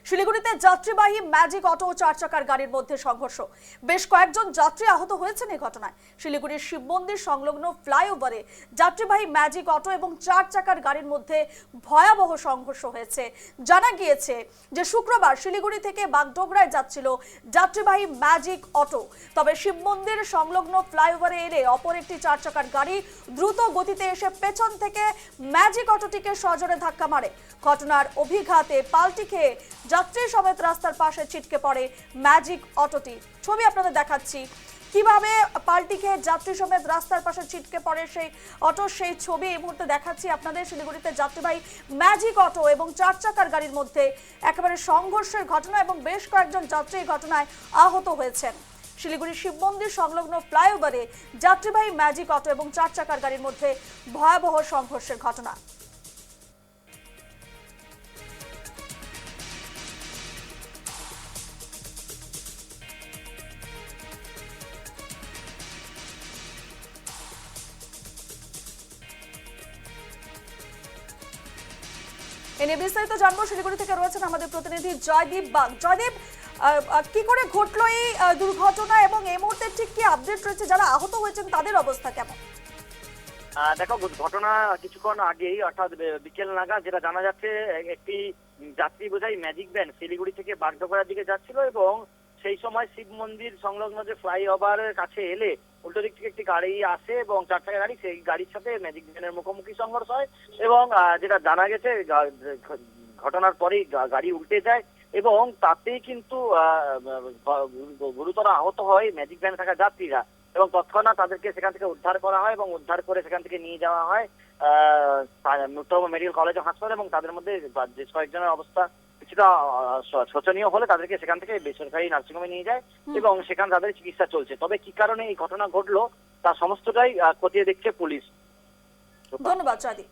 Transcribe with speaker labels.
Speaker 1: শিলিগুড়িতে যাত্রীবাহী magic auto ও চার চাকার গাড়ির মধ্যে সংঘর্ষ। বেশ কয়েকজন যাত্রী আহত হয়েছেন এই ঘটনায়। শিলিগুড়ির শিব মন্দির সংলগ্ন ফ্লাইওভারে যাত্রীবাহী ম্যাজিক অটো এবং চার চাকার গাড়ির মধ্যে ভয়াবহ সংঘর্ষ হয়েছে। জানা গিয়েছে যে শুক্রবার শিলিগুড়ি থেকে বাগডোগরায় যাচ্ছিল যাত্রীবাহী ম্যাজিক অটো। তবে শিব মন্দির সংলগ্ন ফ্লাইওভারে এলে অপর একটি চার চাকার গাড়ি দ্রুত গতিতে এসে পেছন থেকে ম্যাজিক অটোটিকে সজোরে ধাক্কা মারে। ঘটনার অভিঘাতে পাল্টি খেয়ে যাত্রী সমেত রাস্তার পাশে ছিটকে পড়ে ম্যাজিক অটোটি। ছবি আপনাদের দেখাচ্ছি কিভাবে পাল্টি খেয়ে যাত্রী সমেত রাস্তার পাশে ছিটকে পড়ে সেই অটো, সেই ছবি এই মুহূর্তে দেখাচ্ছি আপনাদের। শিলিগুড়িতে যাত্রীবাহী ম্যাজিক অটো এবং চার চাকার গাড়ির মধ্যে একেবারে সংঘর্ষের ঘটনা এবং বেশ কয়েকজন যাত্রী এই ঘটনায় আহত হয়েছেন। শিলিগুড়ি শিব মন্দির সংলগ্ন ফ্লাইওভারে যাত্রীবাহী ম্যাজিক অটো এবং চার চাকার গাড়ির মধ্যে ভয়াবহ সংঘর্ষের ঘটনা। এ নিয়ে বিস্তারিত জানবো, শিলিগুড়ি থেকে রয়েছেন আমাদের প্রতিনিধি জয়দীপ বাগ। জয়দীপ, কি করে ঘটলো এই দুর্ঘটনা এবং এই মুহূর্তে ঠিক কি আপডেট রয়েছে, যারা আহত হয়েছেন তাদের অবস্থা কেমন?
Speaker 2: দেখো, ঘটনা কিছুক্ষণ আগেই অর্থাৎ বিকেল নাগাদ যেটা জানা যাচ্ছে, একটি যাত্রী বোঝাই ম্যাজিক ভ্যান শিলিগুড়ি থেকে বাগডোগরার দিকে যাচ্ছিল এবং সেই সময় শিব মন্দির সংলগ্ন যে ফ্লাইওভারের কাছে এলে উল্টো দিক থেকে একটি গাড়ি আসে এবং চার চাকা গাড়ি, সেই গাড়ির সাথে ম্যাজিক ভ্যানের মুখোমুখি সংঘর্ষ হয় এবং যেটা জানা গেছে ঘটনার পরেই গাড়ি উল্টে যায় এবং তাতেই কিন্তু গুরুতর আহত হয় ম্যাজিক ভ্যানে থাকা যাত্রীরা এবং তৎক্ষণাৎ তাদেরকে সেখান থেকে উদ্ধার করা হয় এবং উদ্ধার করে সেখান থেকে নিয়ে যাওয়া হয় নূতন মেডিকেল কলেজ ও হাসপাতাল এবং তাদের মধ্যে বেশ কয়েকজনের অবস্থা কিছুটা শোচনীয় হলে তাদেরকে সেখান থেকে বেসরকারি নার্সিংহোমে নিয়ে যায় এবং সেখানে তাদের চিকিৎসা চলছে। তবে কি কারণে এই ঘটনা ঘটলো তার সমস্তটাই খতিয়ে দেখছে পুলিশ।
Speaker 1: ধন্যবাদ জয়দীপ।